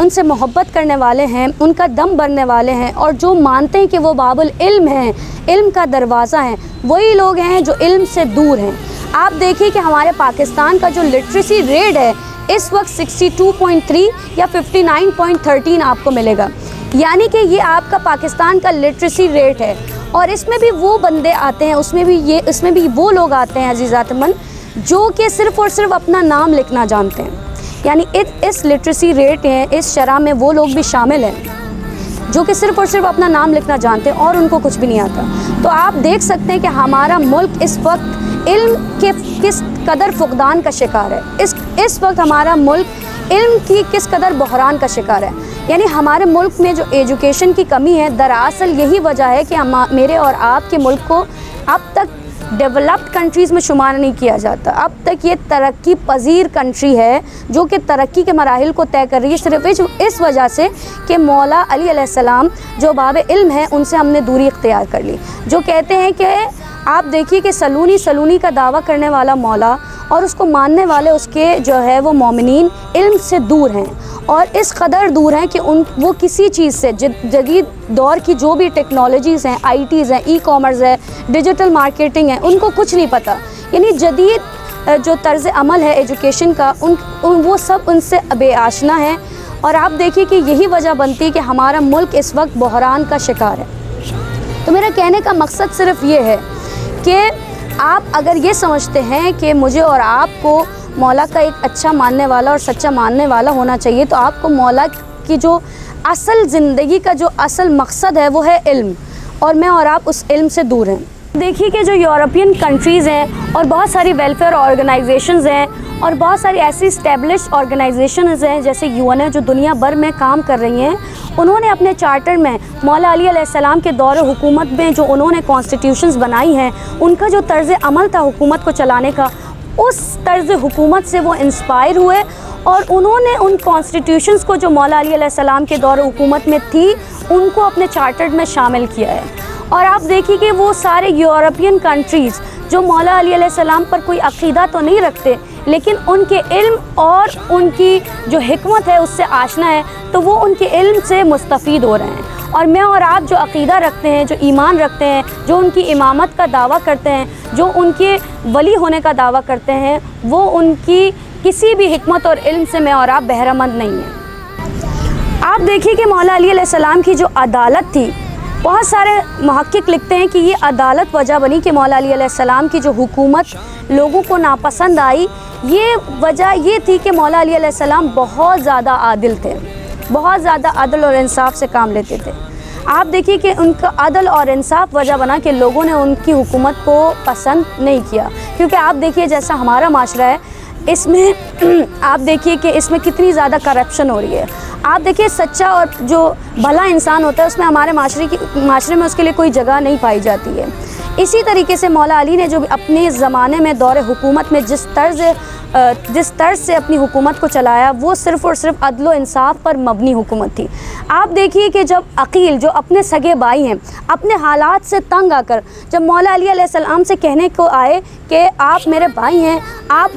ان سے محبت کرنے والے ہیں، ان کا دم بھرنے والے ہیں، اور جو مانتے ہیں کہ وہ باب العلم ہیں، علم کا دروازہ ہیں، وہی لوگ ہیں جو علم سے دور ہیں۔ آپ دیکھیے کہ ہمارے پاکستان کا جو لٹریسی ریٹ ہے اس وقت 62.3 یا 59.13 آپ کو ملے گا، یعنی کہ یہ آپ کا پاکستان کا لٹریسی ریٹ ہے۔ اور اس میں بھی وہ بندے آتے ہیں، اس میں بھی وہ لوگ آتے ہیں عزیزات من جو کہ صرف اور صرف اپنا نام لکھنا جانتے ہیں، یعنی اس لٹریسی ریٹ ہے، اس شرح میں وہ لوگ بھی شامل ہیں جو کہ صرف اور صرف اپنا نام لکھنا جانتے ہیں اور ان کو کچھ بھی نہیں آتا۔ تو آپ دیکھ سکتے ہیں کہ ہمارا ملک اس وقت علم کے کس قدر فقدان کا شکار ہے، اس وقت ہمارا ملک علم کی کس قدر بحران کا شکار ہے۔ یعنی ہمارے ملک میں جو ایجوکیشن کی کمی ہے، دراصل یہی وجہ ہے کہ میرے اور آپ کے ملک کو اب تک ڈیولپڈ کنٹریز میں شمار نہیں کیا جاتا۔ اب تک یہ ترقی پذیر کنٹری ہے جو کہ ترقی کے مراحل کو طے کر رہی ہے، صرف اس وجہ سے کہ مولا علی علیہ السلام جو باب علم ہیں ان سے ہم نے دوری اختیار کر لی۔ جو کہتے ہیں کہ آپ دیکھیے کہ سلونی کا دعویٰ کرنے والا مولا اور اس کو ماننے والے اس کے جو ہے وہ مومنین علم سے دور ہیں، اور اس قدر دور ہیں کہ وہ کسی چیز سے جدید دور کی جو بھی ٹیکنالوجیز ہیں، آئی ٹیز ہیں، ای کامرس ہے، ڈیجیٹل مارکیٹنگ ہے، ان کو کچھ نہیں پتہ۔ یعنی جدید جو طرز عمل ہے ایجوکیشن کا وہ سب ان سے بے آشنا ہے، اور آپ دیکھیے کہ یہی وجہ بنتی ہے کہ ہمارا ملک اس وقت بحران کا شکار ہے۔ تو میرا کہنے کا مقصد صرف یہ ہے کہ آپ اگر یہ سمجھتے ہیں کہ مجھے اور آپ کو مولا کا ایک اچھا ماننے والا اور سچا ماننے والا ہونا چاہیے، تو آپ کو مولا کی جو اصل زندگی کا جو اصل مقصد ہے وہ ہے علم، اور میں اور آپ اس علم سے دور ہیں۔ دیکھیے کہ جو یورپین کنٹریز ہیں اور بہت ساری ویلفیئر آرگنائزیشنز ہیں اور بہت ساری ایسی اسٹیبلشڈ آرگنائزیشنز ہیں جیسے UN ہے جو دنیا بھر میں کام کر رہی ہیں، انہوں نے اپنے چارٹر میں مولا علی علیہ السلام کے دور حکومت میں جو انہوں نے کانسٹیٹیوشنز بنائی ہیں، ان کا جو طرز عمل تھا حکومت کو چلانے کا، اس طرز حکومت سے وہ انسپائر ہوئے، اور انہوں نے ان کانسٹیٹیوشنز کو جو مولا علی علیہ السلام کے دور حکومت میں تھی ان کو اپنے چارٹر میں شامل کیا ہے۔ اور آپ دیکھیے کہ وہ سارے یورپین کنٹریز جو مولا علی علیہ السلام پر کوئی عقیدہ تو نہیں رکھتے، لیکن ان کے علم اور ان کی جو حکمت ہے اس سے آشنا ہے، تو وہ ان کے علم سے مستفید ہو رہے ہیں۔ اور میں اور آپ جو عقیدہ رکھتے ہیں، جو ایمان رکھتے ہیں، جو ان کی امامت کا دعویٰ کرتے ہیں، جو ان کے ولی ہونے کا دعویٰ کرتے ہیں، وہ ان کی کسی بھی حکمت اور علم سے میں اور آپ بہرہ مند نہیں ہیں۔ آپ دیکھیے کہ مولا علی علیہ السلام کی جو عدالت تھی، بہت سارے محقق لکھتے ہیں کہ یہ عدالت وجہ بنی کہ مولا علی علیہ السلام کی جو حکومت لوگوں کو ناپسند آئی، یہ وجہ یہ تھی کہ مولا علی علیہ السلام بہت زیادہ عادل تھے، بہت زیادہ عدل اور انصاف سے کام لیتے تھے۔ آپ دیکھیے کہ ان کا عدل اور انصاف وجہ بنا کہ لوگوں نے ان کی حکومت کو پسند نہیں کیا، کیونکہ آپ دیکھیے جیسا ہمارا معاشرہ ہے، اس میں آپ دیکھیے کہ اس میں کتنی زیادہ کرپشن ہو رہی ہے۔ آپ دیکھیے سچا اور جو بھلا انسان ہوتا ہے اس میں ہمارے معاشرے میں اس کے لیے کوئی جگہ نہیں پائی جاتی ہے۔ اسی طریقے سے مولا علی نے جو اپنے زمانے میں دور حکومت میں جس طرز سے اپنی حکومت کو چلایا، وہ صرف اور صرف عدل و انصاف پر مبنی حکومت تھی۔ آپ دیکھیے کہ جب عقیل جو اپنے سگے بھائی ہیں، اپنے حالات سے تنگ آ کر جب مولا علی علیہ السلام سے کہنے کو آئے کہ آپ میرے بھائی ہیں، آپ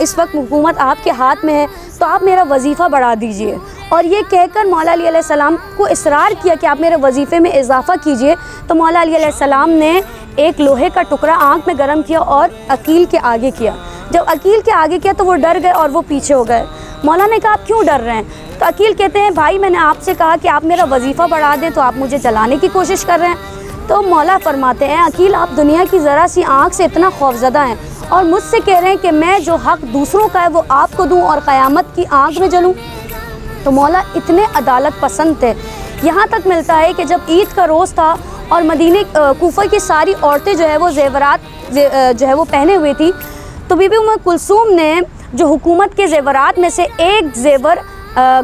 اس وقت حکومت آپ کے ہاتھ میں ہے، تو آپ میرا وظیفہ بڑھا دیجئے، اور یہ کہہ کر مولا علی علیہ السلام کو اصرار کیا کہ آپ میرے وظیفے میں اضافہ کیجئے، تو مولا علی علیہ السلام نے ایک لوہے کا ٹکڑا آنکھ میں گرم کیا اور عقیل کے آگے کیا۔ جب عقیل کے آگے کیا تو وہ ڈر گئے اور وہ پیچھے ہو گئے۔ مولا نے کہا آپ کیوں ڈر رہے ہیں؟ تو عقیل کہتے ہیں بھائی میں نے آپ سے کہا کہ آپ میرا وظیفہ بڑھا دیں تو آپ مجھے جلانے کی کوشش کر رہے ہیں۔ تو مولا فرماتے ہیں عقیل آپ دنیا کی ذرا سی آنکھ سے اتنا خوفزدہ ہیں اور مجھ سے کہہ رہے ہیں کہ میں جو حق دوسروں کا ہے وہ آپ کو دوں اور قیامت کی آنکھ میں جلوں؟ تو مولا اتنے عدالت پسند تھے، یہاں تک ملتا ہے کہ جب عید کا روز تھا اور مدینہ کوفہ کی ساری عورتیں جو ہے وہ زیورات جو ہے وہ پہنے ہوئی تھی، تو بی بی ام کلثوم نے جو حکومت کے زیورات میں سے ایک زیور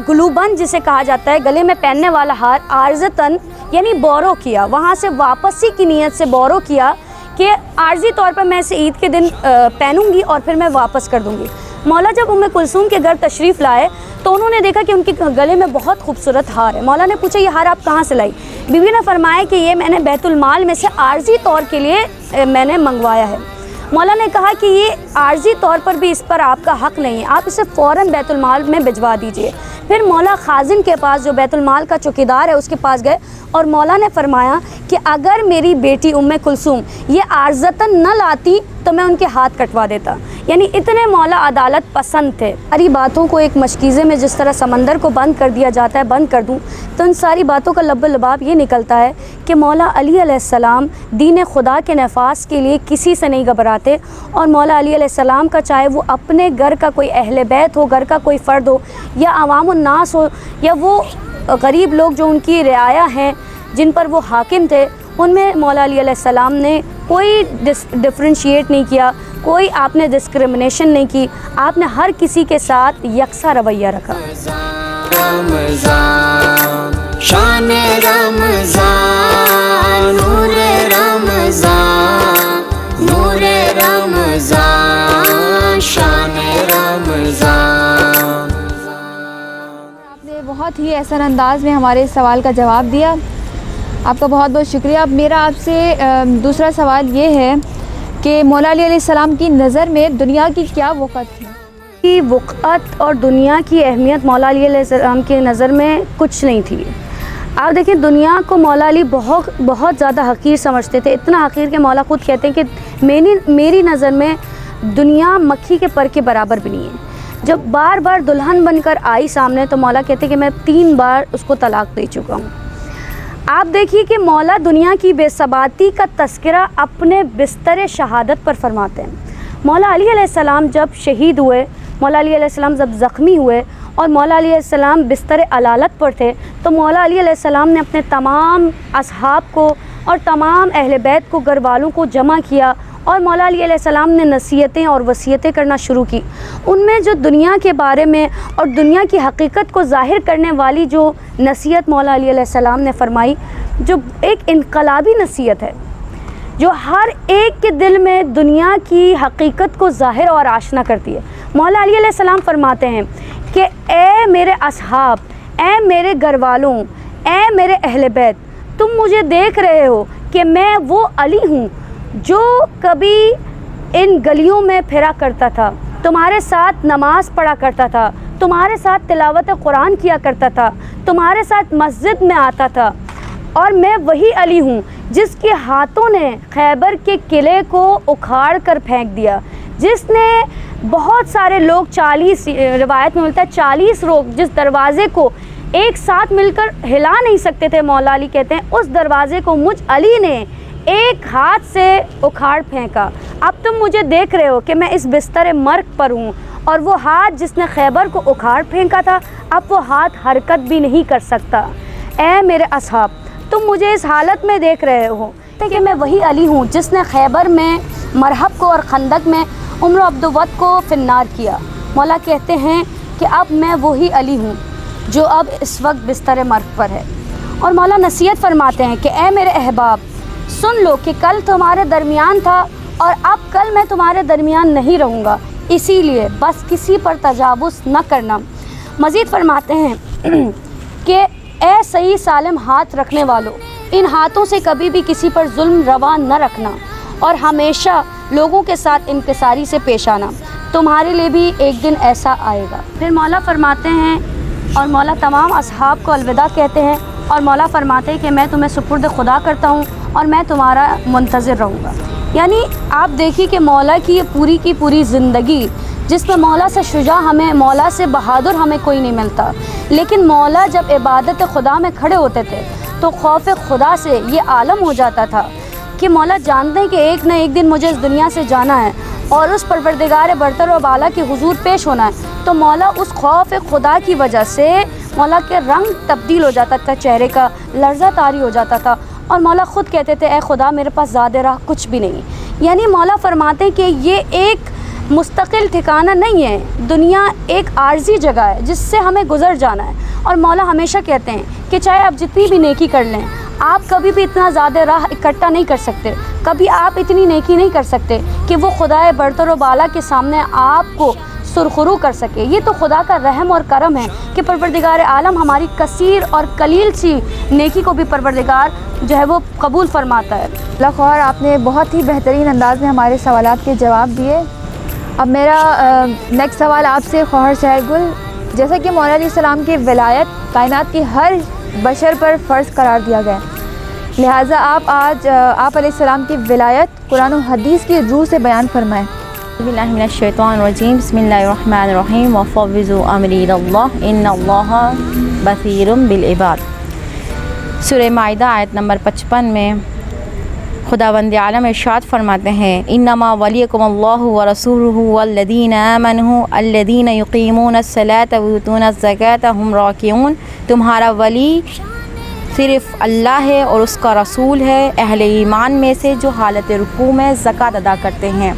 گلوبند جسے کہا جاتا ہے، گلے میں پہننے والا ہار، عارضتاً یعنی بورو کیا، وہاں سے واپسی کی نیت سے بورو کیا کہ عارضی طور پر میں اسے عید کے دن پہنوں گی اور پھر میں واپس کر دوں گی۔ مولا جب ام کلثوم کے گھر تشریف لائے تو انہوں نے دیکھا کہ ان کے گلے میں بہت خوبصورت ہار ہے۔ مولا نے پوچھا یہ ہار آپ کہاں سے لائی؟ بیوی نے فرمایا کہ یہ میں نے بیت المال میں سے عارضی طور کے لیے میں نے منگوایا ہے۔ مولا نے کہا کہ یہ عارضی طور پر بھی اس پر آپ کا حق نہیں ہے، آپ اسے فوراً بیت المال میں بھجوا دیجئے۔ پھر مولا خازن کے پاس، جو بیت المال کا چوکیدار ہے، اس کے پاس گئے اور مولا نے فرمایا کہ اگر میری بیٹی ام کلثوم یہ عارضتاً نہ لاتی تو میں ان کے ہاتھ کٹوا دیتا۔ یعنی اتنے مولا عدالت پسند تھے۔ ساری باتوں کو ایک مشکیزے میں جس طرح سمندر کو بند کر دیا جاتا ہے، بند کر دوں تو ان ساری باتوں کا لب لباب یہ نکلتا ہے کہ مولا علی علیہ السلام دین خدا کے نفاذ کے لیے کسی سے نہیں گھبراتے، اور مولا علی علیہ السلام کا چاہے وہ اپنے گھر کا کوئی اہل بیت ہو، گھر کا کوئی فرد ہو، یا عوام الناس ہو، یا وہ غریب لوگ جو ان کی رعایا ہیں جن پر وہ حاکم تھے، ان میں مولا علی علیہ السلام نے کوئی ڈفرینشیٹ نہیں کیا، کوئی آپ نے ڈسکرمنیشن نہیں کی، آپ نے ہر کسی کے ساتھ یکساں رویہ رکھا۔ رمضان شان رمضان نور رمضان نور رمضان شان رمضان۔ آپ نے بہت ہی احسن انداز میں ہمارے اس سوال کا جواب دیا، آپ کا بہت بہت شکریہ۔ اب میرا آپ سے دوسرا سوال یہ ہے کہ مولا علی علیہ السلام کی نظر میں دنیا کی کیا وقت تھی؟ کی وقت اور دنیا کی اہمیت مولا علی علیہ السلام کی نظر میں کچھ نہیں تھی۔ آپ دیکھیں، دنیا کو مولا علی بہت زیادہ حقیر سمجھتے تھے، اتنا حقیر کہ مولا خود کہتے ہیں کہ میری نظر میں دنیا مکھی کے پر کے برابر بھی نہیں ہے۔ جب بار بار دلہن بن کر آئی سامنے تو مولا کہتے کہ میں 3 بار اس کو طلاق دے چکا ہوں۔ آپ دیکھیے کہ مولا دنیا کی بے ثباتی کا تذکرہ اپنے بستر شہادت پر فرماتے ہیں۔ مولا علی علیہ السلام جب شہید ہوئے، مولا علی علیہ السلام جب زخمی ہوئے اور مولا علی علیہ السلام بستر علالت پر تھے، تو مولا علی علیہ السلام نے اپنے تمام اصحاب کو اور تمام اہل بیت کو، گھر والوں کو جمع کیا، اور مولا علی علیہ السلام نے نصیحتیں اور وصیتیں کرنا شروع کی۔ ان میں جو دنیا کے بارے میں اور دنیا کی حقیقت کو ظاہر کرنے والی جو نصیحت مولا علی علیہ السلام نے فرمائی، جو ایک انقلابی نصیحت ہے، جو ہر ایک کے دل میں دنیا کی حقیقت کو ظاہر اور آشنا کرتی ہے۔ مولا علی علیہ السلام فرماتے ہیں کہ اے میرے اصحاب، اے میرے گھر والوں، اے میرے اہل بیت، تم مجھے دیکھ رہے ہو کہ میں وہ علی ہوں جو کبھی ان گلیوں میں پھرا کرتا تھا، تمہارے ساتھ نماز پڑھا کرتا تھا، تمہارے ساتھ تلاوت قرآن کیا کرتا تھا، تمہارے ساتھ مسجد میں آتا تھا، اور میں وہی علی ہوں جس کے ہاتھوں نے خیبر کے قلعے کو اکھاڑ کر پھینک دیا، جس نے بہت سارے لوگ 40 روایت میں ملتا ہے 40 لوگ جس دروازے کو ایک ساتھ مل کر ہلا نہیں سکتے تھے، مولا علی کہتے ہیں اس دروازے کو مجھ علی نے ایک ہاتھ سے اکھاڑ پھینکا۔ اب تم مجھے دیکھ رہے ہو کہ میں اس بستر مرگ پر ہوں، اور وہ ہاتھ جس نے خیبر کو اکھاڑ پھینکا تھا اب وہ ہاتھ حرکت بھی نہیں کر سکتا۔ اے میرے اصحاب، تم مجھے اس حالت میں دیکھ رہے ہو کہ میں وہی علی ہوں جس نے خیبر میں مرحب کو اور خندق میں عمر و عبدود کو فنار کیا۔ مولا کہتے ہیں کہ اب میں وہی علی ہوں جو اب اس وقت بستر مرگ پر ہے۔ اور مولا نصیحت فرماتے ہیں کہ اے میرے احباب، سن لو کہ کل تمہارے درمیان تھا اور اب کل میں تمہارے درمیان نہیں رہوں گا، اسی لیے بس کسی پر تجاوز نہ کرنا۔ مزید فرماتے ہیں کہ اے صحیح سالم ہاتھ رکھنے والوں، ان ہاتھوں سے کبھی بھی کسی پر ظلم روا نہ رکھنا، اور ہمیشہ لوگوں کے ساتھ انکساری سے پیش آنا، تمہارے لیے بھی ایک دن ایسا آئے گا۔ پھر مولا فرماتے ہیں، اور مولا تمام اصحاب کو الوداع کہتے ہیں، اور مولا فرماتے ہیں کہ میں تمہیں سپرد خدا کرتا ہوں اور میں تمہارا منتظر رہوں گا۔ یعنی آپ دیکھیے کہ مولا کی یہ پوری زندگی، جس میں مولا سے شجاع ہمیں، مولا سے بہادر ہمیں کوئی نہیں ملتا، لیکن مولا جب عبادت خدا میں کھڑے ہوتے تھے تو خوف خدا سے یہ عالم ہو جاتا تھا کہ مولا جانتے ہیں کہ ایک نہ ایک دن مجھے اس دنیا سے جانا ہے اور اس پروردگار برتر و بالا کے حضور پیش ہونا ہے، تو مولا اس خوف خدا کی وجہ سے مولا کے رنگ تبدیل ہو جاتا تھا، چہرے کا لرزہ طاری ہو جاتا تھا، اور مولا خود کہتے تھے اے خدا میرے پاس زیادہ راہ کچھ بھی نہیں۔ یعنی مولا فرماتے ہیں کہ یہ ایک مستقل ٹھکانہ نہیں ہے، دنیا ایک عارضی جگہ ہے جس سے ہمیں گزر جانا ہے، اور مولا ہمیشہ کہتے ہیں کہ چاہے آپ جتنی بھی نیکی کر لیں، آپ کبھی بھی اتنا زیادہ راہ اکٹھا نہیں کر سکتے، کبھی آپ اتنی نیکی نہیں کر سکتے کہ وہ خدائے برتر و بالا کے سامنے آپ کو سرخرو کر سکے۔ یہ تو خدا کا رحم اور کرم ہے کہ پروردگار عالم ہماری کثیر اور قلیل سی نیکی کو بھی پروردگار جو ہے وہ قبول فرماتا ہے۔ اللہ خواہر، آپ نے بہت ہی بہترین انداز میں ہمارے سوالات کے جواب دیے۔ اب میرا نیکسٹ سوال آپ سے خواہر سحر گل، جیسا کہ مولا علیہ السلام کی ولایت کائنات کی ہر بشر پر فرض قرار دیا گیا، لہٰذا آپ آج آپ علیہ السلام کی ولایت قرآن و حدیث کی روح سے بیان فرمائیں۔ اعوذ باللہ من الشیطان الرجیم، بسم اللہ الرحمن الرحیم، وفوضوا امری اللہ ان اللہ بصیر بالعباد۔ سورہ مائدہ آیت نمبر 55 میں خداوند عالم ارشاد فرماتے ہیں، انما ولیکم اللہ ورسولہ والذین آمنوا الذین یقیمون الصلاۃ ویؤتون الزکاۃ ہم راکعون۔ تمہارا ولی صرف اللہ ہے اور اس کا رسول ہے، اہل ایمان میں سے جو حالت رکوع میں زکوٰۃ ادا کرتے ہیں۔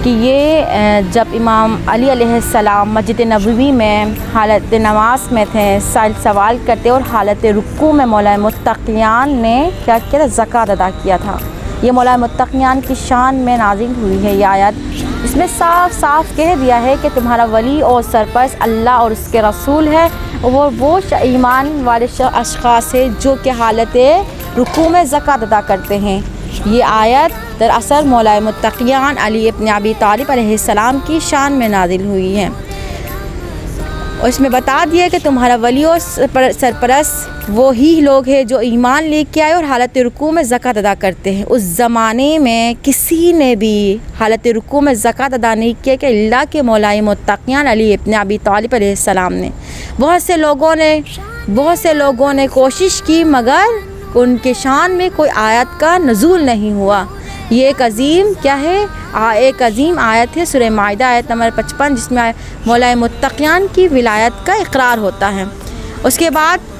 کہ یہ جب امام علی علیہ السلام مسجد نبوی میں حالت نماز میں تھے، سوال کرتے اور حالت رکوع میں مولا متقیان نے کیا کیا تھا؟ زکوٰۃ ادا کیا تھا۔ یہ مولا متقیان کی شان میں نازل ہوئی ہے یہ آیت۔ اس میں صاف صاف کہہ دیا ہے کہ تمہارا ولی اور سرپرست اللہ اور اس کے رسول ہے، وہ ایمان والے اشخاص ہیں جو کہ حالت رکوع میں زکوٰۃ ادا کرتے ہیں۔ یہ آیت دراصل مولا متقیان علی ابن ابی طالب علیہ السلام کی شان میں نازل ہوئی ہے، اور اس میں بتا دیا کہ تمہارا ولی اور سرپرست وہی لوگ ہیں جو ایمان لے کے آئے اور حالت رکوع میں زکوٰۃ ادا کرتے ہیں۔ اس زمانے میں کسی نے بھی حالت رکوع میں زکوٰۃ ادا نہیں کیا کہ اللہ کے مولا متقیان علی ابن ابی طالب علیہ السلام نے۔ بہت سے لوگوں نے کوشش کی مگر ان کے شان میں کوئی آیت کا نزول نہیں ہوا۔ یہ ایک عظیم کیا ہے؟ ایک عظیم آیت ہے سورہ مائدہ آیت نمبر 55، جس میں مولا متقیان کی ولایت کا اقرار ہوتا ہے۔ اس کے بعد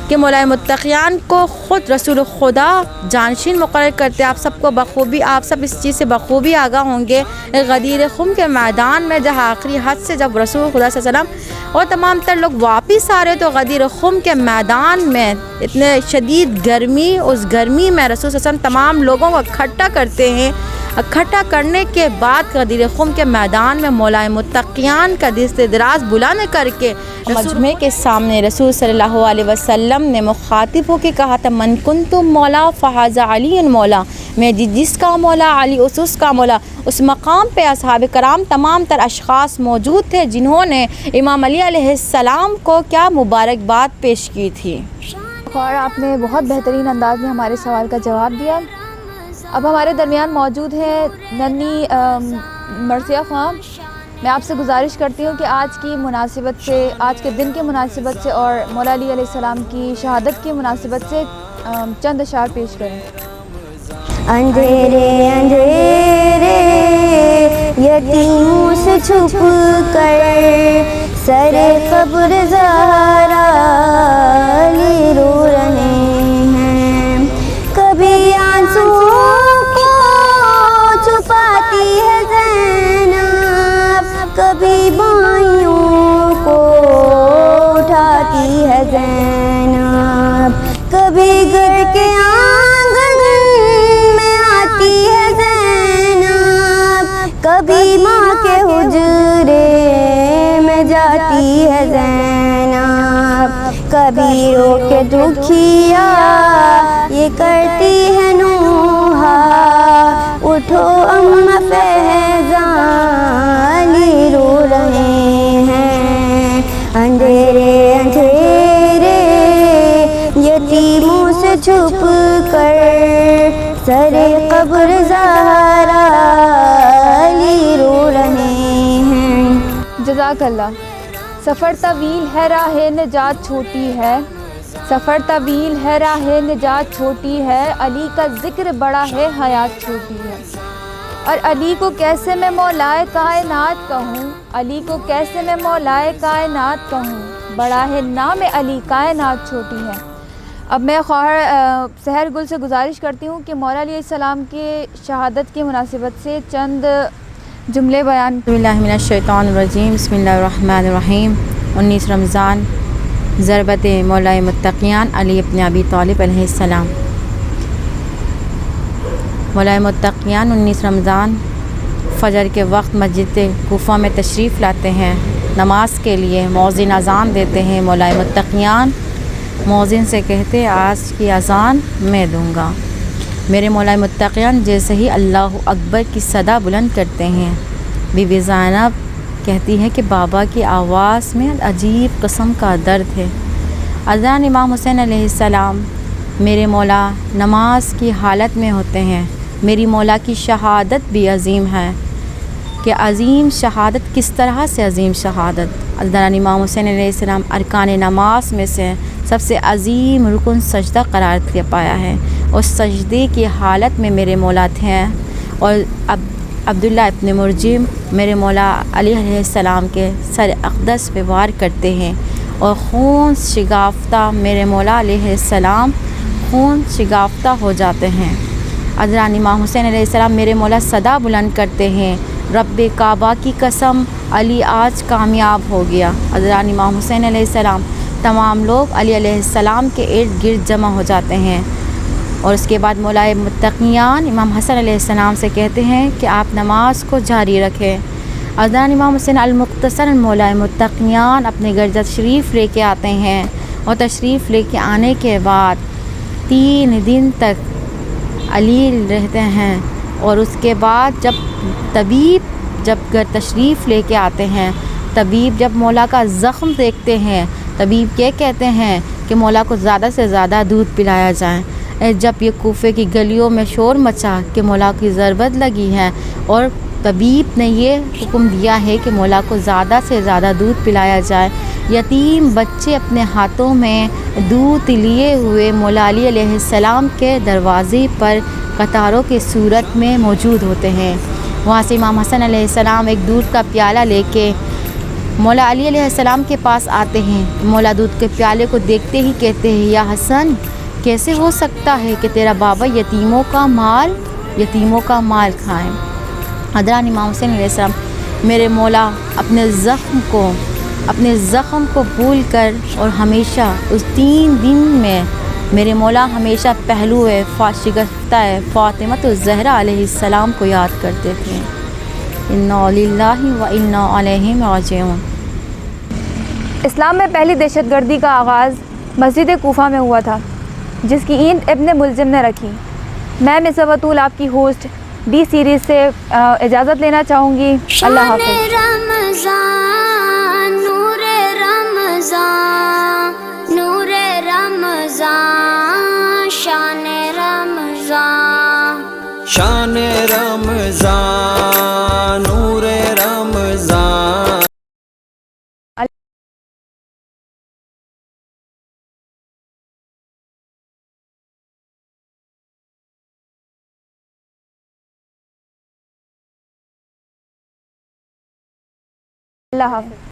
کہ مولا متقیان کو خود رسول خدا جانشین مقرر کرتے، آپ سب کو بخوبی، آپ سب اس چیز سے بخوبی آگاہ ہوں گے۔ غدیر خم کے میدان میں جہاں آخری حد سے جب رسول خدا صلی اللہ علیہ وسلم اور تمام تر لوگ واپس آ رہے تو غدیر خم کے میدان میں اتنے شدید گرمی، اس گرمی میں رسول صلی اللہ علیہ وسلم تمام لوگوں کو اکٹھا کرتے ہیں۔ اکٹھا کرنے کے بعد غدیر خم کے میدان میں مولا متقیان کا دست دراز بلانے کر کے مجمع کے سامنے رسول صلی اللہ علیہ وسلم نے مخاطب ہو کے کہا تھا، من کنتم مولا فہذا علی مولا، میں جس کا مولا علی اس کا مولا۔ اس مقام پہ اصحاب کرام تمام تر اشخاص موجود تھے جنہوں نے امام علی علیہ السلام کو کیا مبارکباد پیش کی تھی۔ اور آپ نے بہت بہترین انداز میں ہمارے سوال کا جواب دیا۔ اب ہمارے درمیان موجود ہے ننھی مرثیہ خان۔ میں آپ سے گزارش کرتی ہوں کہ آج کی مناسبت سے، آج کے دن کی مناسبت سے اور مولا علی علیہ السلام کی شہادت کی مناسبت سے چند اشعار پیش کریں۔ اندھیرے اندھیرے یتیموں سے چھپ کر سر قبر زہرا علی رو رہے ہیں، کبھی آنسوؤں کو چھپاتی ہے زینب، کبھی بائیوں کو اٹھاتی ہے زینب، کبھی گھر کے آنگن میں آتی ہے زینب، کبھی ماں کے حجرے میں جاتی ہے زینب، کبھی رو کے دکھیا یہ کرتی ہے نوحہ، اٹھو اماں فیضاں علی رو رہے ہیں، اندھیرے اندھیرے یتیموں سے چھپ کر سر قبر زہرا علی رو رہے ہیں۔ جزاک اللہ۔ سفر طویل ہے راہ نجات چھوٹی ہے، سفر طویل ہے راہ نجات چھوٹی ہے، علی کا ذکر بڑا ہے حیات چھوٹی ہے، اور علی کو کیسے میں مولائے کائنات کہوں، علی کو کیسے میں مولائے کائنات کہوں، بڑا ہے نام علی کائنات چھوٹی ہے۔ اب میں خواہر سحر گل سے گزارش کرتی ہوں کہ مولا علیہ السلام کے شہادت کی مناسبت سے چند جملے بیان۔ بسم اللہ من الشیطان الرجیم، بسم اللہ الرحمن الرحیم۔ 19 رمضان ضربت مولا متقیان علی ابن ابی طالب علیہ السلام۔ مولا متقیان 19 رمضان فجر کے وقت مسجد کوفہ میں تشریف لاتے ہیں نماز کے لیے. مؤذن اذان دیتے ہیں. مولائے متقیان مؤذن سے کہتے آج کی اذان میں دوں گا. میرے مولائے متقیان جیسے ہی اللہ اکبر کی صدا بلند کرتے ہیں، بی بی زینب کہتی ہے کہ بابا کی آواز میں عجیب قسم کا درد ہے. اذان امام حسین علیہ السلام میرے مولا نماز کی حالت میں ہوتے ہیں. میری مولا کی شہادت بھی عظیم ہے کہ عظیم شہادت کس طرح سے عظیم شہادت. اذان امام حسین علیہ السلام ارکان نماز میں سے سب سے عظیم رکن سجدہ قرار دیا پایا ہے، اور سجدے کی حالت میں میرے مولا تھے. اور عبداللہ ابن مرجم میرے مولا علی علیہ السلام کے سر اقدس پہ وار کرتے ہیں، اور خون شگافتہ میرے مولا علیہ السلام خون شگافتہ ہو جاتے ہیں. اذان امام حسین علیہ السلام میرے مولا صدا بلند کرتے ہیں، رب کعبہ کی قسم علی آج کامیاب ہو گیا. اذان امام حسین علیہ السلام تمام لوگ علی علیہ السلام کے ارد گرد جمع ہو جاتے ہیں، اور اس کے بعد مولائے متقیان امام حسن علیہ السلام سے کہتے ہیں کہ آپ نماز کو جاری رکھیں. اذان امام حسین المختصر مولائے متقیان اپنے گھر تشریف لے کے آتے ہیں، اور تشریف لے کے آنے کے بعد 3 دن تک علیل رہتے ہیں. اور اس کے بعد جب طبیب گھر تشریف لے کے آتے ہیں، طبیب جب مولا کا زخم دیکھتے ہیں، طبیب یہ کہتے ہیں کہ مولا کو زیادہ سے زیادہ دودھ پلایا جائے. جب یہ کوفے کی گلیوں میں شور مچا کہ مولا کی ضربت لگی ہے، اور طبیب نے یہ حکم دیا ہے کہ مولا کو زیادہ سے زیادہ دودھ پلایا جائے، یتیم بچے اپنے ہاتھوں میں دودھ لیے ہوئے مولا علی علیہ السلام کے دروازے پر قطاروں کی صورت میں موجود ہوتے ہیں. وہاں سے امام حسن علیہ السلام ایک دودھ کا پیالہ لے کے مولا علی علیہ السلام کے پاس آتے ہیں. مولا دودھ کے پیالے کو دیکھتے ہی کہتے ہیں یا حسن کیسے ہو سکتا ہے کہ تیرا بابا یتیموں کا مال کھائے. اذان امام حسین علیہ السلام میرے مولا اپنے زخم کو بھول کر اور ہمیشہ اس 3 دن میں میرے مولا ہمیشہ پہلو شگفتہ فاطمۃ الزہرا علیہ السلام کو یاد کرتے تھے. انا للہ و انا الیہ راجعون. اسلام میں پہلی دہشت گردی کا آغاز مسجد کوفہ میں ہوا تھا، جس کی اینٹ ابن ملجم نے رکھی. میں مس بطول آپ کی ہوسٹ ڈی سیریز سے اجازت لینا چاہوں گی. اللہ حافظ. رمضان نور رمضان نور رمضان شان رمضان شان رمضان نور رمضان. اللہ حافظ.